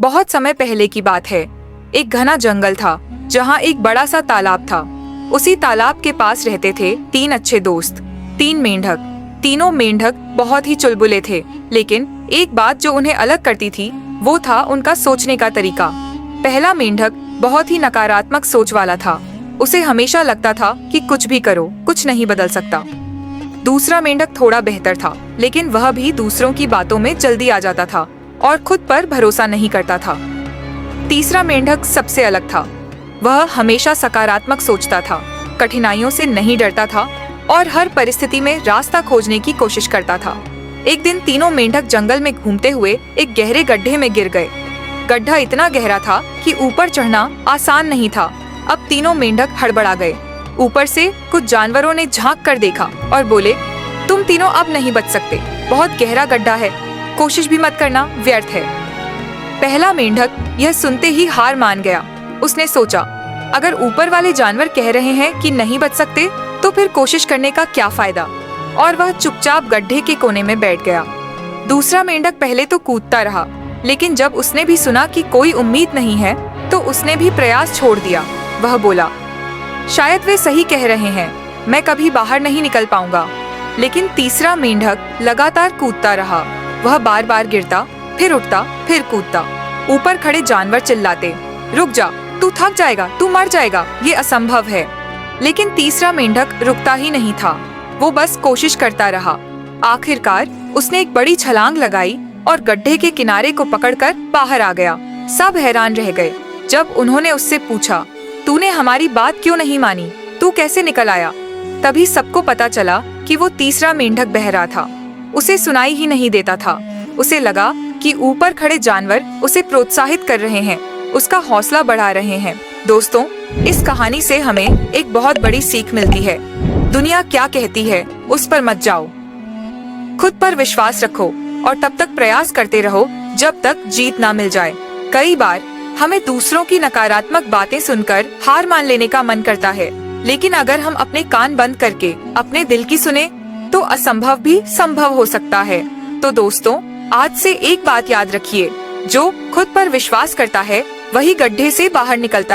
बहुत समय पहले की बात है। एक घना जंगल था जहाँ एक बड़ा सा तालाब था। उसी तालाब के पास रहते थे 3 अच्छे दोस्त, 3 मेंढक। तीनों मेंढक बहुत ही चुलबुले थे, लेकिन एक बात जो उन्हें अलग करती थी वो था उनका सोचने का तरीका। पहला मेंढक बहुत ही नकारात्मक सोच वाला था। उसे हमेशा लगता था कि कुछ भी करो, कुछ नहीं बदल सकता। दूसरा मेंढक थोड़ा बेहतर था, लेकिन वह भी दूसरों की बातों में जल्दी आ जाता था और खुद पर भरोसा नहीं करता था। तीसरा मेंढक सबसे अलग था। वह हमेशा सकारात्मक सोचता था, कठिनाइयों से नहीं डरता था और हर परिस्थिति में रास्ता खोजने की कोशिश करता था। एक दिन तीनों मेंढक जंगल में घूमते हुए एक गहरे गड्ढे में गिर गए। गड्ढा इतना गहरा था कि ऊपर चढ़ना आसान नहीं था। अब तीनों मेंढक हड़बड़ा गए। ऊपर से कुछ जानवरों ने झांक कर देखा और बोले, तुम तीनों अब नहीं बच सकते, बहुत गहरा गड्ढा है, कोशिश भी मत करना, व्यर्थ है। पहला मेंढक यह सुनते ही हार मान गया। उसने सोचा, अगर ऊपर वाले जानवर कह रहे हैं कि नहीं बच सकते तो फिर कोशिश करने का क्या फायदा, और वह चुपचाप गड्ढे के कोने में बैठ गया। दूसरा मेंढक पहले तो कूदता रहा, लेकिन जब उसने भी सुना कि कोई उम्मीद नहीं है तो उसने भी प्रयास छोड़ दिया। वह बोला, शायद वे सही कह रहे हैं, मैं कभी बाहर नहीं निकल पाऊंगा। लेकिन तीसरा मेंढक लगातार कूदता रहा। वह बार बार गिरता, फिर उठता, फिर कूदता। ऊपर खड़े जानवर चिल्लाते, रुक जा, तू थक जाएगा, तू मर जाएगा, ये असंभव है। लेकिन तीसरा मेंढक रुकता ही नहीं था, वो बस कोशिश करता रहा। आखिरकार उसने एक बड़ी छलांग लगाई और गड्ढे के किनारे को पकड़कर बाहर आ गया। सब हैरान रह गए जब उन्होंने उससे पूछा, तूने हमारी बात क्यों नहीं मानी, तू कैसे निकल आया? तभी सबको पता चला कि वो तीसरा मेंढक बहरा था। उसे सुनाई ही नहीं देता था। उसे लगा कि ऊपर खड़े जानवर उसे प्रोत्साहित कर रहे हैं, उसका हौसला बढ़ा रहे हैं। दोस्तों, इस कहानी से हमें एक बहुत बड़ी सीख मिलती है। दुनिया क्या कहती है उस पर मत जाओ, खुद पर विश्वास रखो और तब तक प्रयास करते रहो जब तक जीत ना मिल जाए। कई बार हमें दूसरों की नकारात्मक बातें सुनकर हार मान लेने का मन करता है, लेकिन अगर हम अपने कान बंद करके अपने दिल की सुने तो असंभव भी संभव हो सकता है। तो दोस्तों, आज से एक बात याद रखिए, जो खुद पर विश्वास करता है वही गड्ढे से बाहर निकलता है।